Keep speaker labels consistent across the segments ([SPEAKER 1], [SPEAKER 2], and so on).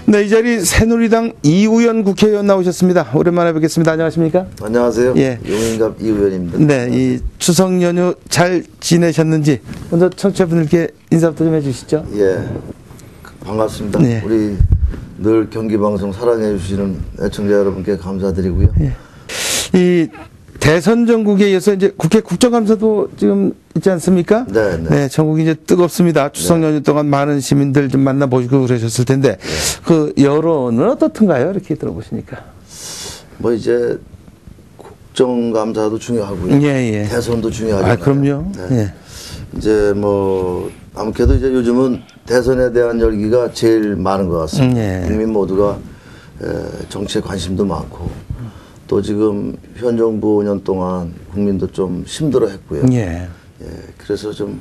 [SPEAKER 1] 네, 이 자리 새누리당 이우연 국회의원 나오셨습니다. 오랜만에 뵙겠습니다. 안녕하십니까?
[SPEAKER 2] 안녕하세요.
[SPEAKER 1] 예.
[SPEAKER 2] 용인갑 이우연입니다.
[SPEAKER 1] 네, 이 추석 연휴 잘 지내셨는지 먼저 청취자분들께 인사부터 좀 해주시죠.
[SPEAKER 2] 예, 반갑습니다.
[SPEAKER 1] 네.
[SPEAKER 2] 우리 늘 경기방송 사랑해 주시는 애청자 여러분께 감사드리고요.
[SPEAKER 1] 예. 이 대선 전국에 이어서 이제 국회 국정감사도 지금 있지 않습니까?
[SPEAKER 2] 네, 네.
[SPEAKER 1] 네, 전국이 이제 뜨겁습니다. 추석 연휴 동안 많은 시민들 좀 만나보시고 그러셨을 텐데, 그 여론은 어떻던가요? 이렇게 들어보시니까.
[SPEAKER 2] 뭐 이제 국정감사도 중요하고요.
[SPEAKER 1] 예, 예.
[SPEAKER 2] 대선도 중요하잖아요.
[SPEAKER 1] 아, 그럼요.
[SPEAKER 2] 네.
[SPEAKER 1] 예.
[SPEAKER 2] 이제 뭐 아무래도 이제 요즘은 대선에 대한 열기가 제일 많은 것 같습니다.
[SPEAKER 1] 예.
[SPEAKER 2] 국민 모두가 정치에 관심도 많고 또 지금 현 정부 5년 동안 국민도 좀 힘들어했고요.
[SPEAKER 1] 예.
[SPEAKER 2] 예, 그래서 좀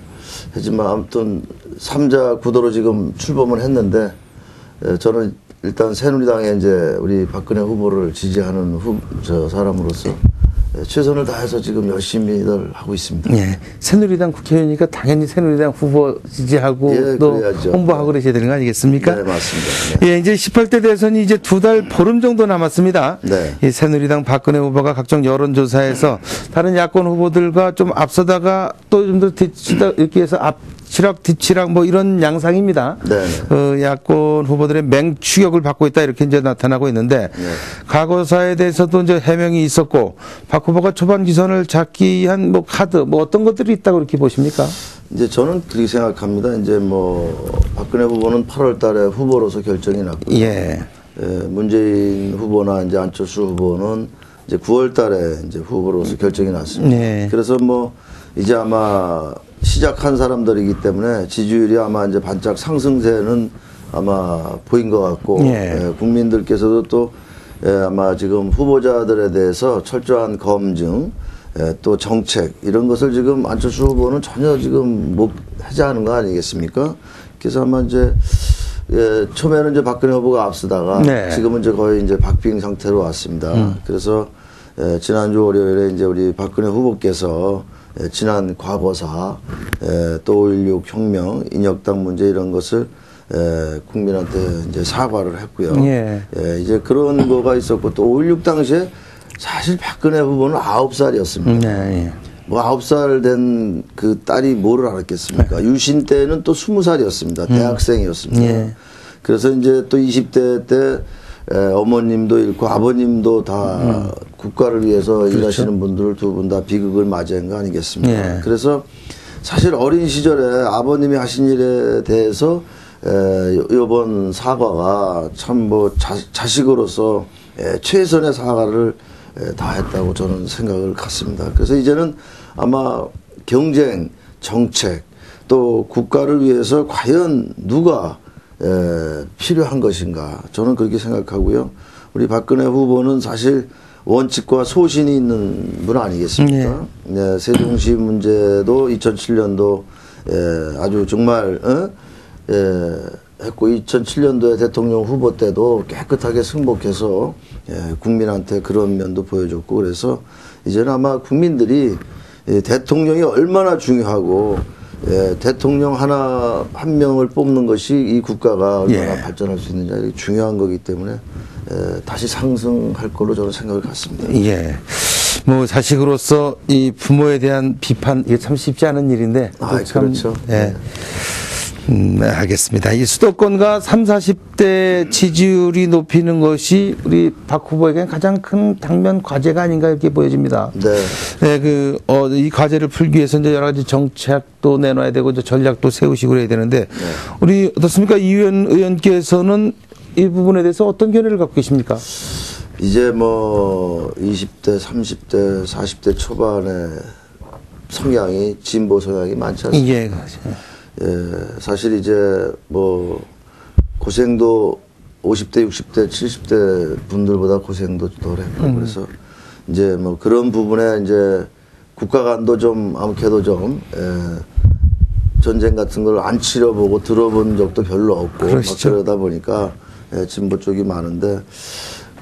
[SPEAKER 2] 하지만 아무튼 3자 구도로 지금 출범을 했는데 저는 일단 새누리당에 이제 우리 박근혜 후보를 지지하는 사람으로서 최선을 다해서 지금 열심히들 하고 있습니다.
[SPEAKER 1] 예. 새누리당 국회의원이니까 당연히 새누리당 후보 지지하고
[SPEAKER 2] 예,
[SPEAKER 1] 또
[SPEAKER 2] 그래야죠.
[SPEAKER 1] 홍보하고 그러셔야 되는 거 아니겠습니까?
[SPEAKER 2] 네, 맞습니다. 네.
[SPEAKER 1] 예, 이제 18대 대선이 이제 2달 보름 정도 남았습니다.
[SPEAKER 2] 네.
[SPEAKER 1] 이 새누리당 박근혜 후보가 각종 여론조사에서 다른 야권 후보들과 좀 앞서다가 또 좀 더 뒤치다 이렇게 해서 앞치락 뒤치락 뭐 이런 양상입니다.
[SPEAKER 2] 네.
[SPEAKER 1] 야권 후보들의 맹추격을 받고 있다 이렇게 이제 나타나고 있는데
[SPEAKER 2] 네.
[SPEAKER 1] 과거사에 대해서도 이제 해명이 있었고 박 후보가 초반 기선을 잡기 위한 뭐 카드 뭐 어떤 것들이 있다고 이렇게 보십니까?
[SPEAKER 2] 이제 저는 그렇게 생각합니다. 이제 뭐 박근혜 후보는 8월 달에 후보로서 결정이 났고요.
[SPEAKER 1] 예.
[SPEAKER 2] 문재인 후보나 이제 안철수 후보는 이제 9월 달에 이제 후보로서 결정이 났습니다.
[SPEAKER 1] 네.
[SPEAKER 2] 그래서 뭐 이제 아마 시작한 사람들이기 때문에 지지율이 아마 이제 반짝 상승세는 아마 보인 것 같고
[SPEAKER 1] 예.
[SPEAKER 2] 국민들께서도 또 아마 지금 후보자들에 대해서 철저한 검증 또 정책 이런 것을 지금 안철수 후보는 전혀 지금 못 해제하는 거 아니겠습니까? 그래서 아마 이제 처음에는 이제 박근혜 후보가 앞서다가
[SPEAKER 1] 네.
[SPEAKER 2] 지금은 이제 거의 이제 박빙 상태로 왔습니다. 그래서 지난주 월요일에 이제 우리 박근혜 후보께서 지난 과거사 또 5.16 혁명, 인혁당 문제 이런 것을 국민한테 이제 사과를 했고요.
[SPEAKER 1] 예.
[SPEAKER 2] 이제 그런 거가 있었고 또 5.16 당시에 사실 박근혜 후보는 9살이었습니다.
[SPEAKER 1] 네.
[SPEAKER 2] 뭐 9살 된 그 딸이 뭐를 알았겠습니까? 유신 때는 또 20살이었습니다. 대학생이었습니다.
[SPEAKER 1] 예.
[SPEAKER 2] 그래서 이제 또 20대 때 어머님도 잃고 아버님도 다 국가를 위해서
[SPEAKER 1] 그렇죠.
[SPEAKER 2] 일하시는 분들 두 분 다 비극을 맞이한 거 아니겠습니까?
[SPEAKER 1] 예.
[SPEAKER 2] 그래서 사실 어린 시절에 아버님이 하신 일에 대해서 이번 사과가 참 뭐 자식으로서 최선의 사과를 다 했다고 저는 생각을 갖습니다. 그래서 이제는 아마 경쟁, 정책 또 국가를 위해서 과연 누가 필요한 것인가 저는 그렇게 생각하고요. 우리 박근혜 후보는 사실 원칙과 소신이 있는 분 아니겠습니까? 네, 세종시 문제도 2007년도 아주 정말 했고 2007년도에 대통령 후보 때도 깨끗하게 승복해서 국민한테 그런 면도 보여줬고 그래서 이제는 아마 국민들이 대통령이 얼마나 중요하고 대통령 한 명을 뽑는 것이 이 국가가 얼마나 발전할 수 있느냐 이게 중요한 거기 때문에 다시 상승할 걸로 저는 생각을 갖습니다.
[SPEAKER 1] 예. 뭐 자식으로서 이 부모에 대한 비판 이게 참 쉽지 않은 일인데.
[SPEAKER 2] 그렇죠.
[SPEAKER 1] 예. 네, 알겠습니다. 이 수도권과 30, 40대 지지율이 높이는 것이 우리 박 후보에게는 가장 큰 당면 과제가 아닌가 이렇게 보여집니다.
[SPEAKER 2] 네.
[SPEAKER 1] 네, 이 과제를 풀기 위해서 이제 여러 가지 정책도 내놔야 되고 이제 전략도 세우시고 그래야 되는데 우리 어떻습니까? 이우연 의원께서는 이 부분에 대해서 어떤 견해를 갖고 계십니까?
[SPEAKER 2] 이제 뭐 20대, 30대, 40대 초반에 성향이 진보 성향이 많지 않습니까?
[SPEAKER 1] 예.
[SPEAKER 2] 사실 이제 뭐 고생도 50대, 60대, 70대 분들보다 고생도 덜 했고 그래서 이제 뭐 그런 부분에 이제 국가 간도 좀 아무래도 좀 전쟁 같은 걸 안 치러보고 들어본 적도 별로 없고 막 그러다 보니까 진보 쪽이 많은데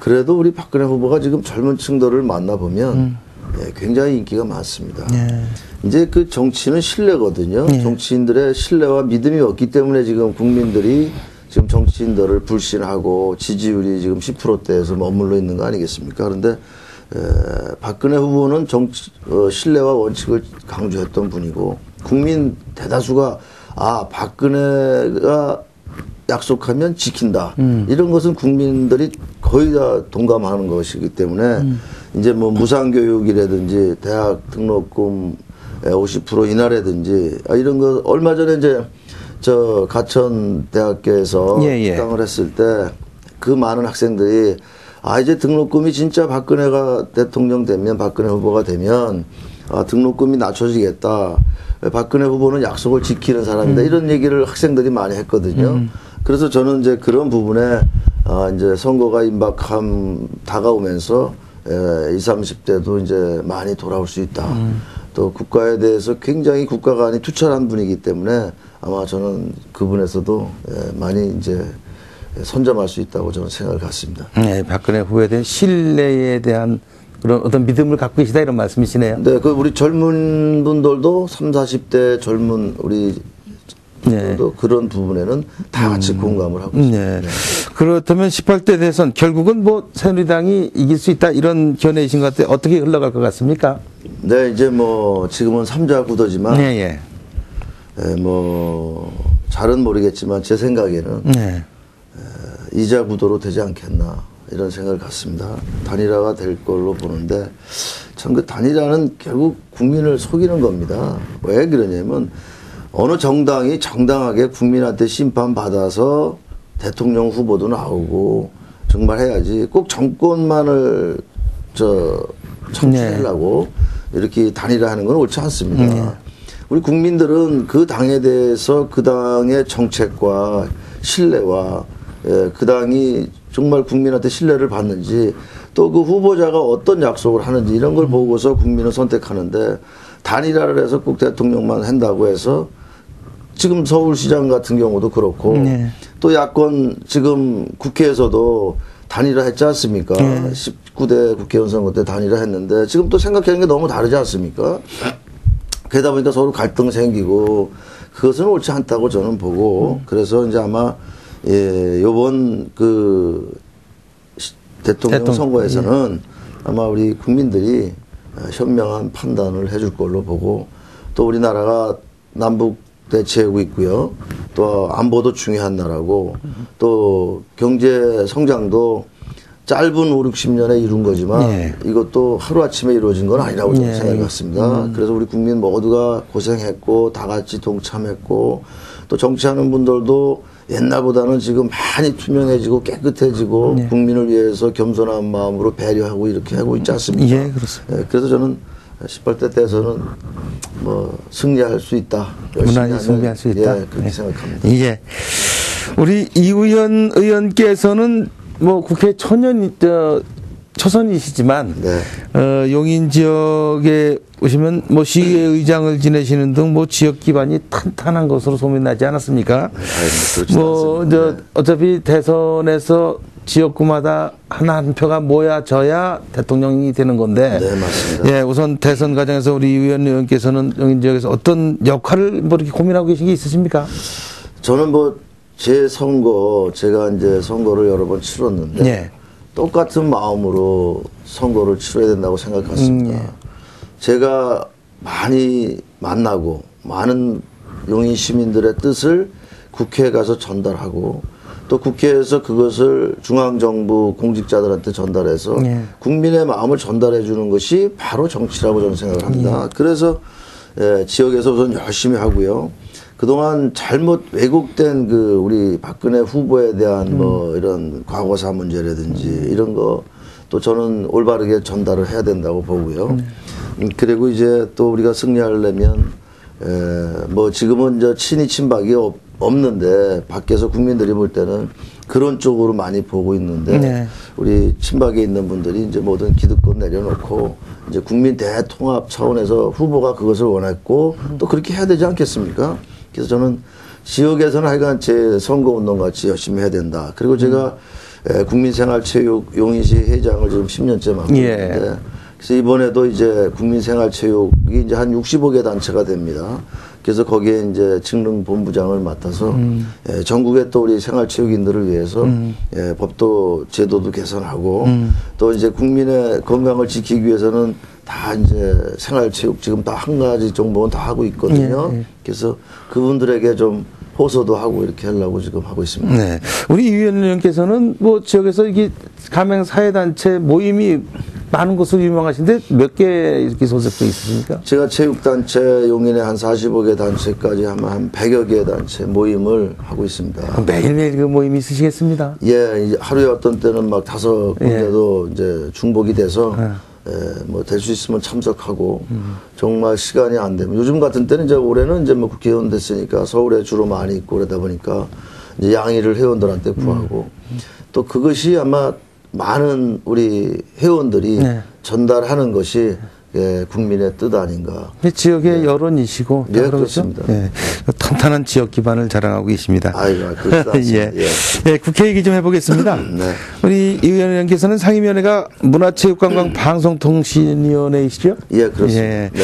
[SPEAKER 2] 그래도 우리 박근혜 후보가 지금 젊은 층들을 만나보면 굉장히 인기가 많습니다. 이제 그 정치는 신뢰거든요. 정치인들의 신뢰와 믿음이 없기 때문에 지금 국민들이 지금 정치인들을 불신하고 지지율이 지금 10%대에서 머물러 있는 거 아니겠습니까? 그런데 박근혜 후보는 신뢰와 원칙을 강조했던 분이고 국민 대다수가 박근혜가 약속하면 지킨다. 이런 것은 국민들이 거의 다 동감하는 것이기 때문에 이제 뭐 무상교육이라든지 대학 등록금 50% 인하라든지 이런 거 얼마 전에 이제 저 가천대학교에서 입당을 했을 때 그 많은 학생들이 이제 등록금이 진짜 박근혜가 대통령 되면 박근혜 후보가 되면 등록금이 낮춰지겠다. 박근혜 후보는 약속을 지키는 사람이다. 이런 얘기를 학생들이 많이 했거든요. 그래서 저는 이제 그런 부분에 이제 선거가 다가오면서 20, 30대도 이제 많이 돌아올 수 있다. 또 국가에 대해서 굉장히 국가가 아닌 투철한 분이기 때문에 아마 저는 그분에서도 많이 이제 선점할 수 있다고 저는 생각을 갖습니다.
[SPEAKER 1] 네, 박근혜 후보에 대한 신뢰에 대한 그런 어떤 믿음을 갖고 계시다 이런 말씀이시네요.
[SPEAKER 2] 네, 그 우리 젊은 분들도 30, 40대 젊은 우리 도 그런 부분에는 다 같이 공감을 하고 있습니다.
[SPEAKER 1] 네. 그렇다면 18대 대선 결국은 뭐 새누리당이 이길 수 있다 이런 견해이신 것 같아요. 어떻게 흘러갈 것 같습니까?
[SPEAKER 2] 네, 이제 뭐 지금은 3자 구도지만 뭐 잘은 모르겠지만 제 생각에는 2자 구도로 되지 않겠나 이런 생각을 갖습니다. 단일화가 될 걸로 보는데 참 그 단일화는 결국 국민을 속이는 겁니다. 왜 그러냐면 어느 정당이 정당하게 국민한테 심판받아서 대통령 후보도 나오고 정말 해야지 꼭 정권만을 청취하려고 이렇게 단일화하는 건 옳지 않습니다. 우리 국민들은 그 당에 대해서 그 당의 정책과 신뢰와 그 당이 정말 국민한테 신뢰를 받는지 또 그 후보자가 어떤 약속을 하는지 이런 걸 보고서 국민을 선택하는데 단일화를 해서 꼭 대통령만 한다고 해서 지금 서울시장 같은 경우도 그렇고 또 야권 지금 국회에서도 단일화 했지 않습니까? 19대 국회의원 선거 때 단일화 했는데 지금 또 생각하는 게 너무 다르지 않습니까? 그러다 보니까 서로 갈등 생기고 그것은 옳지 않다고 저는 보고 그래서 이제 아마 요번 그 대통령 선거에서는 아마 우리 국민들이 현명한 판단을 해줄 걸로 보고 또 우리나라가 남북 대치하고 있고요. 또 안보도 중요한 나라고 또 경제 성장도 짧은 5, 60년에 이룬 거지만 이것도 하루아침에 이루어진 건 아니라고 저는 생각했습니다. 그래서 우리 국민 모두가 고생했고 다 같이 동참했고 또 정치하는 분들도 옛날보다는 지금 많이 투명해지고 깨끗해지고 국민을 위해서 겸손한 마음으로 배려하고 이렇게 하고 있지 않습니까?
[SPEAKER 1] 예, 그렇습니다.
[SPEAKER 2] 그래서 저는 18대 때에서는 뭐 승리할 수 있다.
[SPEAKER 1] 무난히 승리할 수 있다.
[SPEAKER 2] 그렇게 생각합니다.
[SPEAKER 1] 예. 우리 이우현 의원께서는 뭐 국회 초선이시지만 용인 지역에 오시면 뭐 시의회의장을 지내시는 등 뭐 지역 기반이 탄탄한 것으로 소문나지 않았습니까? 뭐 어차피 대선에서 지역구마다 한 표가 모여져야 대통령이 되는 건데.
[SPEAKER 2] 네, 맞습니다.
[SPEAKER 1] 예, 우선 대선 과정에서 우리 이우현 의원께서는 용인 지역에서 어떤 역할을 뭐 이렇게 고민하고 계신 게 있으십니까?
[SPEAKER 2] 저는 뭐 제 선거 제가 이제 선거를 여러 번 치렀는데 똑같은 마음으로 선거를 치러야 된다고 생각했습니다. 제가 많이 만나고 많은 용인 시민들의 뜻을 국회에 가서 전달하고 또 국회에서 그것을 중앙정부 공직자들한테 전달해서 국민의 마음을 전달해 주는 것이 바로 정치라고 저는 생각을 합니다. 그래서 지역에서 우선 열심히 하고요. 그동안 잘못 왜곡된 그 우리 박근혜 후보에 대한 뭐 이런 과거사 문제라든지 이런 거 또 저는 올바르게 전달을 해야 된다고 보고요. 그리고 이제 또 우리가 승리하려면 뭐 지금은 저 친이 친박이 없는데 밖에서 국민들이 볼 때는 그런 쪽으로 많이 보고 있는데 우리 친박에 있는 분들이 이제 모든 기득권 내려놓고 이제 국민 대통합 차원에서 후보가 그것을 원했고 또 그렇게 해야 되지 않겠습니까? 그래서 저는 지역에서는 하여간 제 선거운동 같이 열심히 해야 된다. 그리고 제가 국민생활체육 용인시 회장을 지금 10년째 맡고 있는데 그래서 이번에도 이제 국민생활체육이 이제 한 65개 단체가 됩니다. 그래서 거기에 이제 직능본부장을 맡아서 전국의 또 우리 생활체육인들을 위해서 법도 제도도 개선하고 또 이제 국민의 건강을 지키기 위해서는 다 이제 생활체육 지금 다 한 가지 정도는 다 하고 있거든요. 그래서 그분들에게 좀 호소도 하고 이렇게 하려고 지금 하고 있습니다.
[SPEAKER 1] 네. 우리 이 위원님께서는 뭐 지역에서 이게 가맹 사회단체 모임이 많은 것으로 유명하신데 몇 개 이렇게 소속돼 있으십니까?
[SPEAKER 2] 제가 체육단체 용인의 한 45개 단체까지 한 100여 개의 단체 모임을 하고 있습니다.
[SPEAKER 1] 매일매일 그 모임이 있으시겠습니다.
[SPEAKER 2] 예, 이제 하루에 어떤 때는 막 5군데도 이제 중복이 돼서 뭐 될 수 있으면 참석하고 정말 시간이 안 되면 요즘 같은 때는 이제 올해는 이제 뭐 국회의원 됐으니까 서울에 주로 많이 있고 그러다 보니까 이제 양의를 회원들한테 구하고 또 그것이 아마 많은 우리 회원들이 전달하는 것이 국민의 뜻 아닌가.
[SPEAKER 1] 지역의 여론이시고.
[SPEAKER 2] 예, 그렇습니다.
[SPEAKER 1] 예, 탄탄한 지역 기반을 자랑하고 계십니다.
[SPEAKER 2] 아이고, 그렇지
[SPEAKER 1] 예. 예, 국회 얘기 좀 해보겠습니다.
[SPEAKER 2] 네.
[SPEAKER 1] 우리 이 의원님께서는 상임위원회가 문화체육관광방송통신위원회이시죠?
[SPEAKER 2] 예, 그렇습니다.
[SPEAKER 1] 예.
[SPEAKER 2] 네.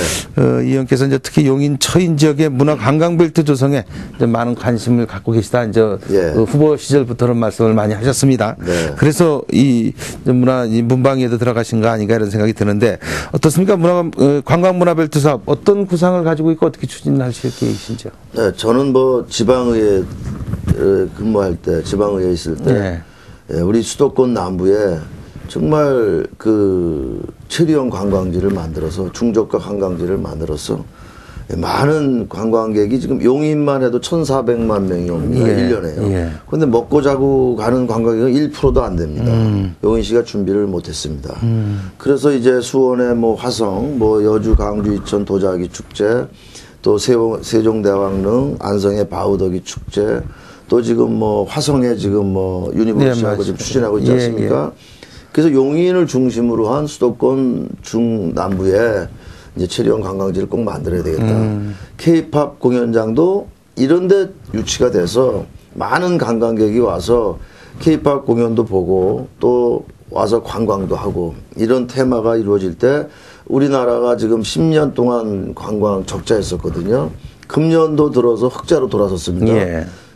[SPEAKER 1] 이 의원께서 이제 특히 용인 처인 지역의 문화관광벨트 조성에 이제 많은 관심을 갖고 계시다. 이제 그 후보 시절부터는 말씀을 많이 하셨습니다.
[SPEAKER 2] 네.
[SPEAKER 1] 그래서 이 문방위에도 들어가신 거 아닌가 이런 생각이 드는데 어떻습니까? 관광문화벨트 사업 어떤 구상을 가지고 있고 어떻게 추진하실 계획이신지요?
[SPEAKER 2] 네, 저는 뭐 지방의회 근무할 때, 지방의회에 있을 때, 우리 수도권 남부에 정말 그 체리형 관광지를 만들어서 중저가 관광지를 만들어서 많은 관광객이 지금 용인만 해도 1,400만 명이 옵니다. 1년에요. 그런데 먹고 자고 가는 관광객은 1%도 안 됩니다. 용인시가 준비를 못했습니다. 그래서 이제 수원의 뭐 화성, 뭐 여주, 강주, 이천 도자기 축제, 또 세종대왕릉, 안성의 바우더기 축제, 또 지금 뭐 화성에 지금 뭐 유니버시하고 지금 추진하고 있지 않습니까? 그래서 용인을 중심으로 한 수도권 중남부에 이제 체리형 관광지를 꼭 만들어야 되겠다. K-팝 공연장도 이런데 유치가 돼서 많은 관광객이 와서 K-팝 공연도 보고 또 와서 관광도 하고 이런 테마가 이루어질 때 우리나라가 지금 10년 동안 관광 적자였었거든요. 금년도 들어서 흑자로 돌아섰습니다.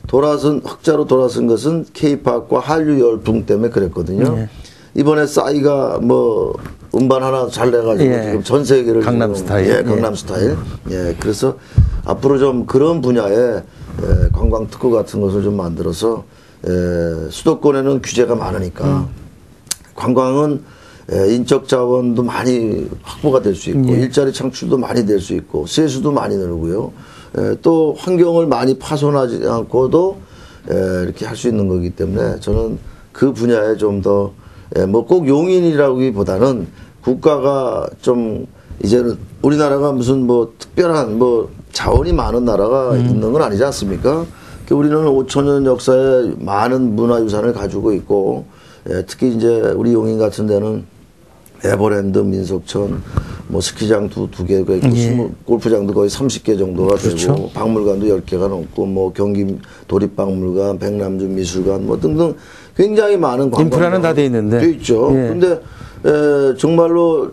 [SPEAKER 2] 흑자로 돌아선 것은 K-팝과 한류 열풍 때문에 그랬거든요. 이번에 싸이가 뭐 음반 하나 잘 내가지고 지금 전 세계를
[SPEAKER 1] 강남스타일.
[SPEAKER 2] 강남스타일. 그래서 앞으로 좀 그런 분야에 관광 특구 같은 것을 좀 만들어서 수도권에는 규제가 많으니까 관광은 인적 자원도 많이 확보가 될 수 있고 일자리 창출도 많이 될 수 있고 세수도 많이 늘고요. 또 환경을 많이 파손하지 않고도 이렇게 할 수 있는 거기 때문에 저는 그 분야에 좀 더 뭐 꼭 용인이라기보다는 국가가 좀 이제는 우리나라가 무슨 뭐 특별한 뭐 자원이 많은 나라가 있는 건 아니지 않습니까? 우리는 5,000년 역사에 많은 문화유산을 가지고 있고 특히 이제 우리 용인 같은 데는 에버랜드, 민속촌, 뭐 스키장 두 개가 있고 골프장도 거의 30개 정도가 되고 박물관도 10개가 넘고 뭐 경기 도립박물관, 백남주 미술관 뭐 등등 굉장히 많은 관광
[SPEAKER 1] 인프라는 다 돼 있는데
[SPEAKER 2] 돼 있죠. 근데 정말로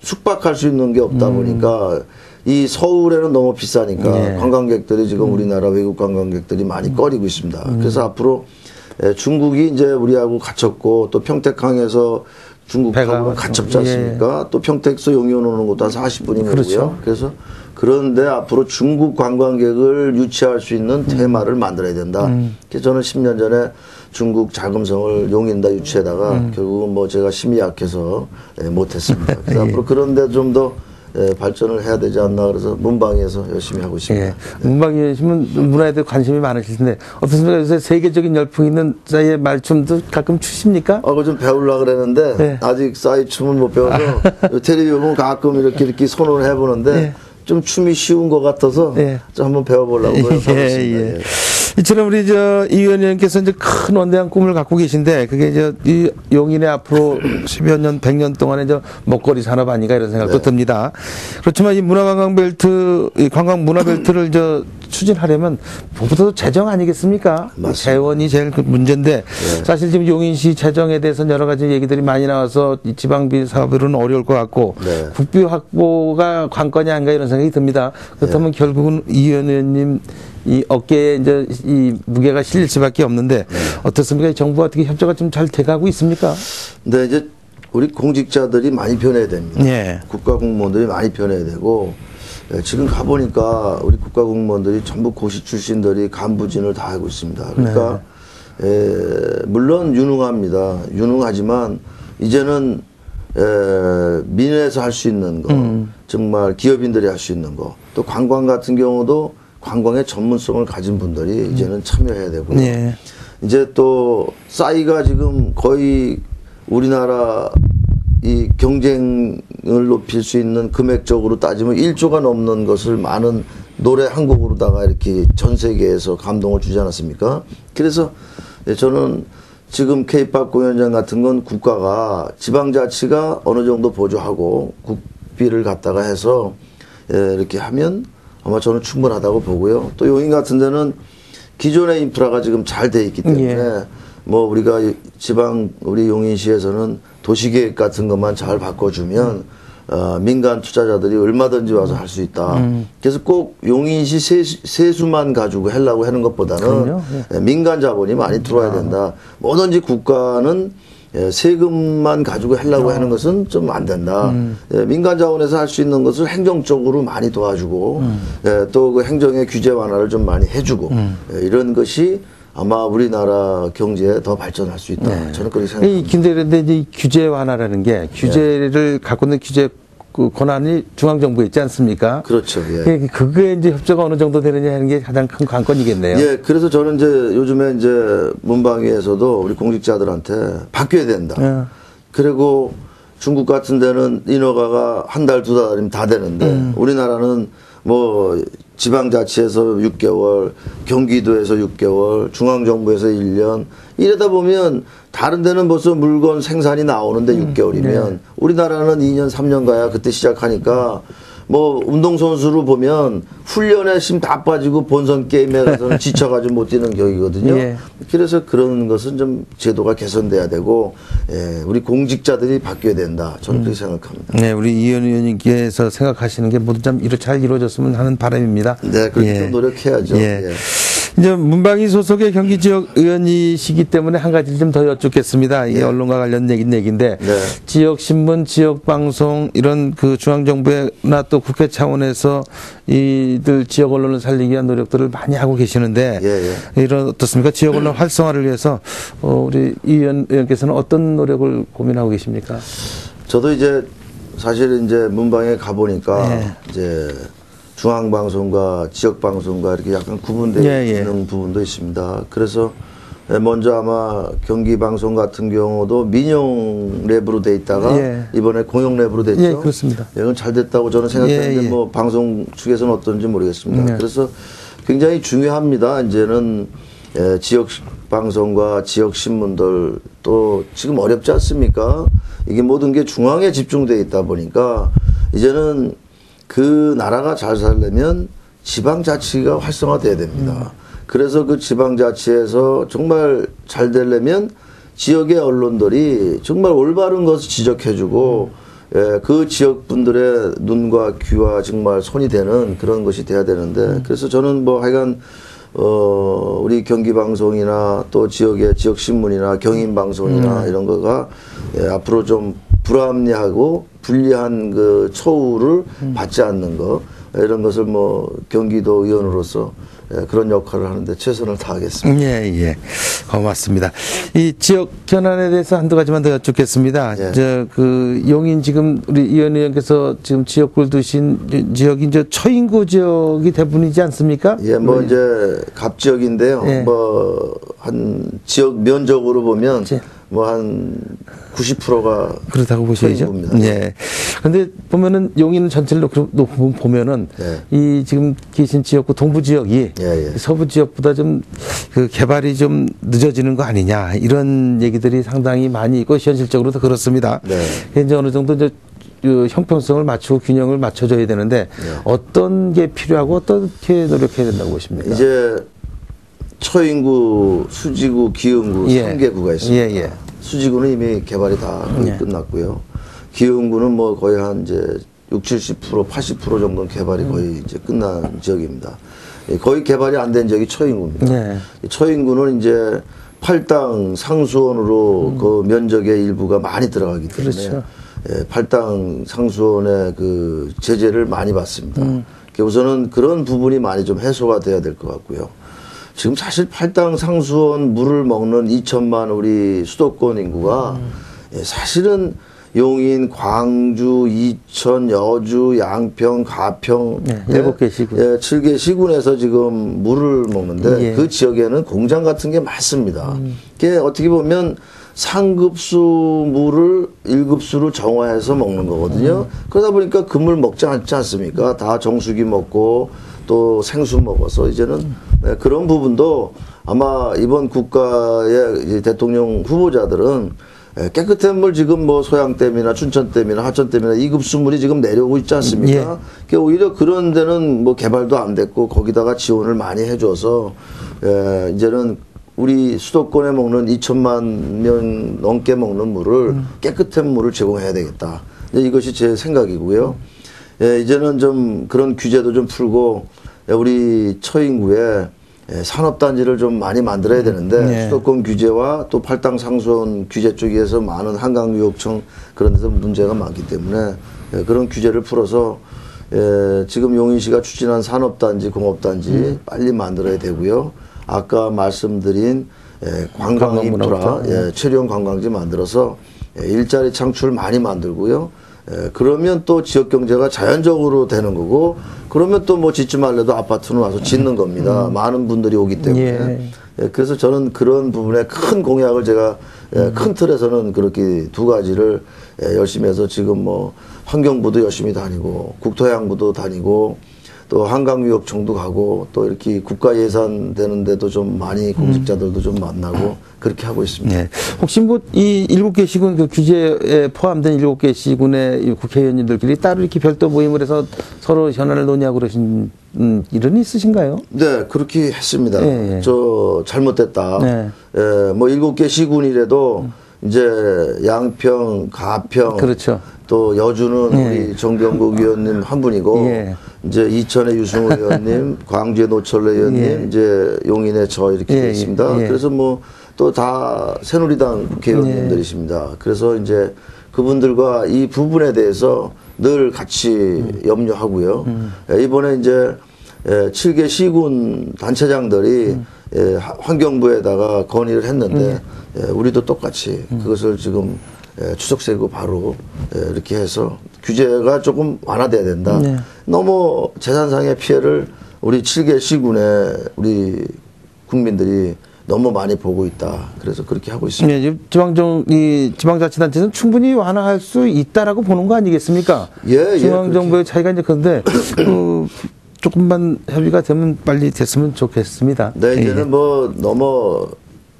[SPEAKER 2] 숙박할 수 있는 게 없다 보니까 이 서울에는 너무 비싸니까 관광객들이 지금 우리나라 외국 관광객들이 많이 꺼리고 있습니다. 그래서 앞으로 중국이 이제 우리하고 갇혔고 또 평택항에서 중국하고 갇혔지 않습니까? 또 평택에서 용인 오는 것도 한 40분이 걸리고요. 그래서 그런데 앞으로 중국 관광객을 유치할 수 있는 테마를 만들어야 된다. 그래서 저는 10년 전에 중국 자금성을 용인다 유치에다가 결국은 뭐 제가 심이 약해서 못했습니다. 그래서 앞으로 그런데 좀 더 발전을 해야 되지 않나 그래서 문방위에서 열심히 하고 있습니다.
[SPEAKER 1] 문방위시면 문화에 대해 관심이 많으실 텐데 어떻습니까? 요새 세계적인 열풍 있는 싸이의 말춤도 가끔 추십니까?
[SPEAKER 2] 그거 좀 배우려고 그랬는데 아직 싸이 춤은 못 배워서 텔레비전 보면 가끔 이렇게 손을 해보는데 좀 춤이 쉬운 것 같아서 좀 한번 배워보려고 노력하고 있습니다.
[SPEAKER 1] 이처럼 우리 이 의원님께서 이제 큰 원대한 꿈을 갖고 계신데 그게 이 용인의 앞으로 10여 년, 100년 동안의 먹거리 산업 아닌가 이런 생각도 듭니다. 그렇지만 이 관광 문화벨트를 추진하려면 무엇보다도 재정 아니겠습니까?
[SPEAKER 2] 맞습니다.
[SPEAKER 1] 재원이 제일 그 문제인데
[SPEAKER 2] 네.
[SPEAKER 1] 사실 지금 용인시 재정에 대해서는 여러 가지 얘기들이 많이 나와서 이 지방비 사업으로는 어려울 것 같고
[SPEAKER 2] 네.
[SPEAKER 1] 국비 확보가 관건이 아닌가 이런 생각이 듭니다. 그렇다면 결국은 이현 의원님 이 어깨에 이제 이 무게가 실릴 수밖에 없는데 어떻습니까? 이 정부와 어떻게 협조가 좀 잘 돼가고 있습니까?
[SPEAKER 2] 근데 이제 우리 공직자들이 많이 변해야 됩니다.
[SPEAKER 1] 예.
[SPEAKER 2] 국가 공무원들이 많이 변해야 되고 지금 가보니까 우리 국가 공무원들이 전부 고시 출신들이 간부진을 다 하고 있습니다. 그러니까 물론 유능합니다. 유능하지만 이제는 민에서 할 수 있는 거, 정말 기업인들이 할 수 있는 거, 또 관광 같은 경우도 관광의 전문성을 가진 분들이 이제는 참여해야 되고요.
[SPEAKER 1] 예.
[SPEAKER 2] 이제 또 싸이가 지금 거의 우리나라 이 경쟁을 높일 수 있는 금액적으로 따지면 1조가 넘는 것을 많은 노래 한 곡으로다가 이렇게 전 세계에서 감동을 주지 않았습니까? 그래서 저는 지금 K-팝 공연장 같은 건 국가가 지방자치가 어느 정도 보조하고 국비를 갖다가 해서 이렇게 하면 아마 저는 충분하다고 보고요. 또 용인 같은 데는 기존의 인프라가 지금 잘 돼 있기 때문에 뭐 우리가 지방 우리 용인시에서는 도시계획 같은 것만 잘 바꿔주면 민간 투자자들이 얼마든지 와서 할 수 있다. 그래서 꼭 용인시 세수만 가지고 하려고 하는 것보다는 민간 자본이 많이 들어와야 된다. 뭐든지 국가는 세금만 가지고 하려고 하는 것은 좀 안 된다. 민간 자원에서 할 수 있는 것을 행정적으로 많이 도와주고 또 그 행정의 규제 완화를 좀 많이 해주고 이런 것이 아마 우리나라 경제에 더 발전할 수 있다. 저는 그렇게 생각합니다.
[SPEAKER 1] 근데 이 규제 완화라는 게 규제를 갖고 있는 규제 그 권한이 중앙정부에 있지 않습니까?
[SPEAKER 2] 그렇죠. 예.
[SPEAKER 1] 그게 이제 협조가 어느 정도 되느냐 하는 게 가장 큰 관건이겠네요.
[SPEAKER 2] 예, 그래서 저는 이제 요즘에 이제 문방위에서도 우리 공직자들한테 바뀌어야 된다. 그리고 중국 같은 데는 인허가가 한 달, 두 달이면 다 되는데 우리나라는 뭐 지방자치에서 6개월, 경기도에서 6개월, 중앙정부에서 1년 이러다 보면 다른 데는 벌써 물건 생산이 나오는데 6개월이면 우리나라는 2년, 3년 가야 그때 시작하니까 뭐 운동선수로 보면 훈련에 힘 다 빠지고 본선 게임에 가서는 지쳐가지고 못 뛰는 격이거든요. 그래서 그런 것은 좀 제도가 개선돼야 되고 우리 공직자들이 바뀌어야 된다. 저는 그렇게 생각합니다.
[SPEAKER 1] 네, 우리 이현 의원님께서 생각하시는 게 모두 좀 잘 이루어졌으면 하는 바람입니다.
[SPEAKER 2] 네, 그렇게 좀 노력해야죠.
[SPEAKER 1] 이제 문방위 소속의 경기 지역 의원이시기 때문에 한 가지 좀 더 여쭙겠습니다. 이게 언론과 관련 얘기인데 지역 신문, 지역 방송 이런 그 중앙 정부나 또 국회 차원에서 이들 지역 언론을 살리기 위한 노력들을 많이 하고 계시는데 이런 어떻습니까? 지역 언론 활성화를 위해서 우리 이현 의원께서는 어떤 노력을 고민하고 계십니까?
[SPEAKER 2] 저도 이제 사실 이제 문방위에 가 보니까 이제 중앙방송과 지역방송과 이렇게 약간 구분되어 있는 부분도 있습니다. 그래서 먼저 아마 경기방송 같은 경우도 민영 랩으로 돼 있다가 이번에 공영 랩으로 됐죠.
[SPEAKER 1] 예, 그렇습니다.
[SPEAKER 2] 이건 잘 됐다고 저는 생각하는데 뭐 방송 측에서는 어떤지 모르겠습니다. 그래서 굉장히 중요합니다. 이제는 지역방송과 지역신문들 또 지금 어렵지 않습니까? 이게 모든 게 중앙에 집중되어 있다 보니까 이제는 그 나라가 잘 살려면 지방자치가 활성화돼야 됩니다. 그래서 그 지방자치에서 정말 잘 되려면 지역의 언론들이 정말 올바른 것을 지적해주고 그 지역 분들의 눈과 귀와 정말 손이 되는 그런 것이 돼야 되는데 그래서 저는 뭐 하여간 우리 경기방송이나 또 지역의 지역신문이나 경인방송이나 이런 거가 앞으로 좀 불합리하고 불리한 그 처우를 받지 않는 거 이런 것을 뭐 경기도 의원으로서 그런 역할을 하는데 최선을 다하겠습니다.
[SPEAKER 1] 고맙습니다. 이 지역 현안에 대해서 한두 가지만 더 여쭙겠습니다. 그 용인 지금 우리 이현 의원께서 지금 지역구를 두신 지역이 이제 초인구 지역이 대부분이지 않습니까?
[SPEAKER 2] 뭐 이제 갑 지역인데요. 뭐 한 지역 면적으로 보면 뭐 한 90%가
[SPEAKER 1] 그렇다고 보셔야죠. 근데 보면은 용인 전체를 놓고 보면은 이 지금 계신 지역구 동부 지역이 서부 지역보다 좀 그 개발이 좀 늦어지는 거 아니냐 이런 얘기들이 상당히 많이 있고 현실적으로도 그렇습니다. 이제 어느 정도 이제 그 형평성을 맞추고 균형을 맞춰줘야 되는데 어떤 게 필요하고 어떻게 노력해야 된다고 보십니까?
[SPEAKER 2] 이제 처인구, 수지구, 기흥구 3개구가 있습니다. 수지구는 이미 개발이 다 거의 끝났고요. 기흥구는 뭐 거의 한 이제 60, 70%, 80% 정도는 개발이 거의 이제 끝난 지역입니다. 거의 개발이 안 된 지역이 처인구입니다. 처인구는 이제 팔당 상수원으로 그 면적의 일부가 많이 들어가기 때문에
[SPEAKER 1] 그렇죠.
[SPEAKER 2] 팔당 상수원의 그 제재를 많이 받습니다. 우선은 그런 부분이 많이 좀 해소가 돼야 될 것 같고요. 지금 사실 팔당 상수원 물을 먹는 2천만 우리 수도권 인구가 사실은 용인, 광주, 이천, 여주, 양평, 가평
[SPEAKER 1] 7개 시군.
[SPEAKER 2] 7개 시군에서 지금 물을 먹는데 그 지역에는 공장 같은 게 많습니다. 그게 어떻게 보면 상급수 물을 1급수로 정화해서 먹는 거거든요. 그러다 보니까 그 물 먹지 않지 않습니까? 다 정수기 먹고 또 생수 먹어서 이제는 그런 부분도 아마 이번 국가의 대통령 후보자들은 깨끗한 물 지금 뭐 소양댐이나 춘천댐이나 하천댐이나 2급수 물이 지금 내려오고 있지 않습니까? 오히려 그런 데는 뭐 개발도 안 됐고 거기다가 지원을 많이 해줘서 이제는 우리 수도권에 먹는 2천만 명 넘게 먹는 물을 깨끗한 물을 제공해야 되겠다. 이것이 제 생각이고요. 이제는 좀 그런 규제도 좀 풀고 우리 처인구에 산업단지를 좀 많이 만들어야 되는데 수도권 규제와 또 팔당 상수원 규제 쪽에서 많은 한강유업청 그런 데서 문제가 많기 때문에 그런 규제를 풀어서 지금 용인시가 추진한 산업단지, 공업단지 빨리 만들어야 되고요. 아까 말씀드린 관광 인프라, 체류형 관광지 만들어서 일자리 창출 많이 만들고요. 그러면 또 지역 경제가 자연적으로 되는 거고, 그러면 또 뭐 짓지 말래도 아파트는 와서 짓는 겁니다. 많은 분들이 오기 때문에. 그래서 저는 그런 부분에 큰 공약을 제가 큰 틀에서는 그렇게 두 가지를 열심히 해서 지금 뭐 환경부도 열심히 다니고 국토해양부도 다니고 또 한강유업청도 가고 또 이렇게 국가 예산 되는데도 좀 많이 공직자들도 좀 만나고 그렇게 하고 있습니다.
[SPEAKER 1] 혹시 뭐 이 7개 시군 그 규제에 포함된 7개 시군의 국회의원님들끼리 따로 이렇게 별도 모임을 해서 서로 현안을 논의하고 그러신 일은 있으신가요?
[SPEAKER 2] 네, 그렇게 했습니다. 저 잘못됐다. 뭐 7개 시군이라도 이제 양평, 가평,
[SPEAKER 1] 그렇죠.
[SPEAKER 2] 또 여주는 우리 정병국 의원님 한 분이고 이제 이천의 유승호 의원님, 광주의 노철래 의원님, 이제 용인의 저 이렇게 되어 있습니다. 그래서 뭐 또 다 새누리당 국회의원님들이십니다. 그래서 이제 그분들과 이 부분에 대해서 늘 같이 염려하고요. 이번에 이제 7개 시군 단체장들이 환경부에다가 건의를 했는데 우리도 똑같이 그것을 지금 추석세고 바로 이렇게 해서 규제가 조금 완화돼야 된다. 너무 재산상의 피해를 우리 7개 시군의 우리 국민들이 너무 많이 보고 있다. 그래서 그렇게 하고 있습니다.
[SPEAKER 1] 지방자치단체는 충분히 완화할 수 있다라고 보는 거 아니겠습니까? 중앙정부의 차이가 이제 그런데 조금만 협의가 되면 빨리 됐으면 좋겠습니다.
[SPEAKER 2] 네, 이제는 뭐 너무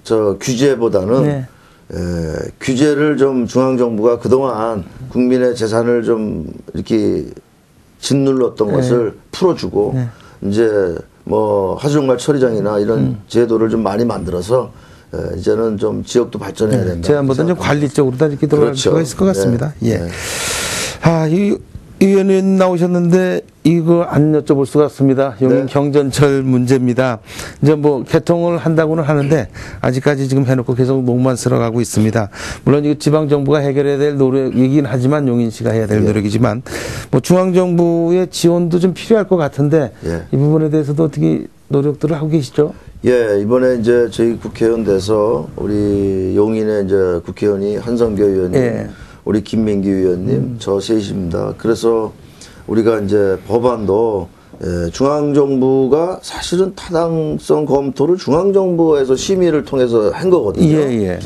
[SPEAKER 2] 저 규제보다는 규제를 좀 중앙정부가 그동안 국민의 재산을 좀 이렇게 짓눌렀던 것을 풀어주고 이제 뭐 하수종말 처리장이나 이런 제도를 좀 많이 만들어서 이제는 좀 지역도 발전해야 된다.
[SPEAKER 1] 제한보다는 좀 관리적으로 다 이렇게 들어갈 필요가 있을 것 같습니다. 이 의원님 나오셨는데 이거 안 여쭤볼 수가 없습니다. 용인 경전철 문제입니다. 이제 뭐 개통을 한다고는 하는데 아직까지 지금 해놓고 계속 목만스러가고 있습니다. 물론 이거 지방 정부가 해결해야 될 노력이긴 하지만 용인시가 해야 될 노력이지만 뭐 중앙 정부의 지원도 좀 필요할 것 같은데 이 부분에 대해서도 어떻게 노력들을 하고 계시죠?
[SPEAKER 2] 이번에 이제 저희 국회의원 돼서 우리 용인의 이제 국회의원이 한성교 의원님, 우리 김민기 의원님, 저 셋입니다. 그래서 우리가 이제 법안도 중앙정부가 사실은 타당성 검토를 중앙정부에서 심의를 통해서 한 거거든요.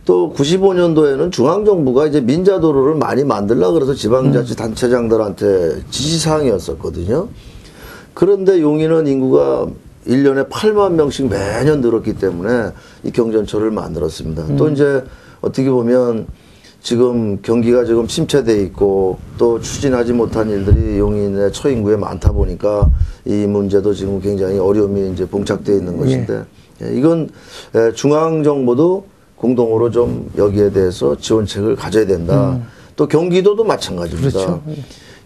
[SPEAKER 2] 또 95년도에는 중앙정부가 이제 민자도로를 많이 만들려고 그래서 지방자치단체장들한테 지시사항이었었거든요. 그런데 용인은 인구가 1년에 8만 명씩 매년 늘었기 때문에 이 경전철을 만들었습니다. 또 이제 어떻게 보면 지금 경기가 지금 침체돼 있고 또 추진하지 못한 일들이 용인의 처인구에 많다 보니까 이 문제도 지금 굉장히 어려움이 이제 봉착되어 있는 것인데 이건 중앙 정부도 공동으로 좀 여기에 대해서 지원책을 가져야 된다. 또 경기도도 마찬가지입니다.
[SPEAKER 1] 그렇죠.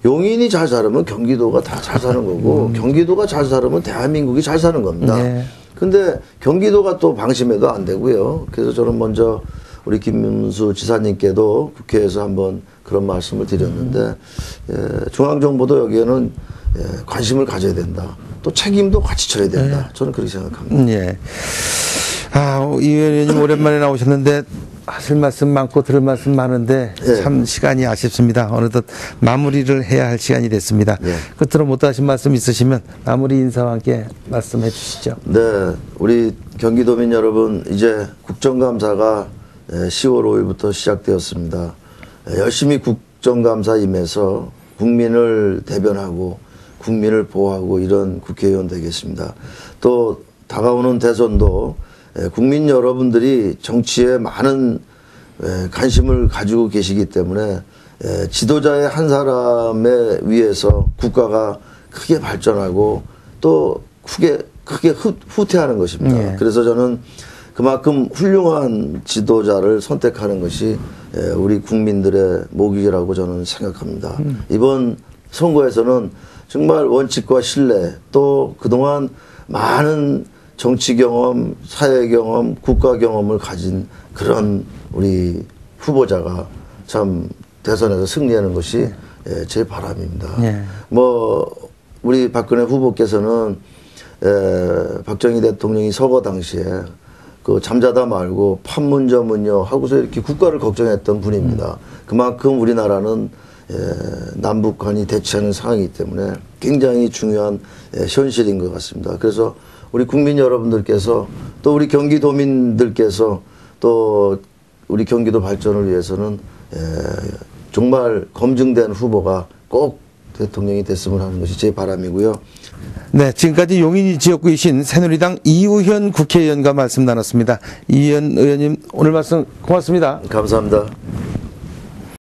[SPEAKER 2] 용인이 잘 살면 경기도가 다 잘 사는 거고 경기도가 잘 살면 대한민국이 잘 사는 겁니다.
[SPEAKER 1] 네.
[SPEAKER 2] 근데 경기도가 또 방심해도 안 되고요. 그래서 저는 먼저 우리 김문수 지사님께도 국회에서 한번 그런 말씀을 드렸는데 중앙정부도 여기에는 관심을 가져야 된다. 또 책임도 같이 져야 된다. 저는 그렇게 생각합니다.
[SPEAKER 1] 예. 이 의원님 오랜만에 나오셨는데 하실 말씀 많고 들을 말씀 많은데 참 시간이 아쉽습니다. 어느덧 마무리를 해야 할 시간이 됐습니다. 끝으로 못 하신 말씀 있으시면 마무리 인사와 함께 말씀해 주시죠.
[SPEAKER 2] 네, 우리 경기도민 여러분, 이제 국정감사가 10월 5일부터 시작되었습니다. 열심히 국정감사 임해서 국민을 대변하고 국민을 보호하고 이런 국회의원 되겠습니다. 또 다가오는 대선도 국민 여러분들이 정치에 많은 관심을 가지고 계시기 때문에 지도자의 한 사람에 의해서 국가가 크게 발전하고 또 크게 후퇴하는 것입니다. 그래서 저는 그만큼 훌륭한 지도자를 선택하는 것이 우리 국민들의 목이라고 저는 생각합니다. 이번 선거에서는 정말 원칙과 신뢰 또 그동안 많은 정치 경험, 사회 경험, 국가 경험을 가진 그런 우리 후보자가 참 대선에서 승리하는 것이 제 바람입니다. 우리 박근혜 후보께서는 박정희 대통령이 서거 당시에 그 잠자다 말고 판문점은요 하고서 이렇게 국가를 걱정했던 분입니다. 그만큼 우리나라는 남북 간이 대치하는 상황이기 때문에 굉장히 중요한 현실인 것 같습니다. 그래서 우리 국민 여러분들께서 또 우리 경기도민들께서 또 우리 경기도 발전을 위해서는 정말 검증된 후보가 꼭 대통령이 됐으면 하는 것이 제 바람이고요.
[SPEAKER 1] 네, 지금까지 용인 지역구이신 새누리당 이우현 국회의원과 말씀 나눴습니다. 이우현 의원님 오늘 말씀 고맙습니다.
[SPEAKER 2] 감사합니다.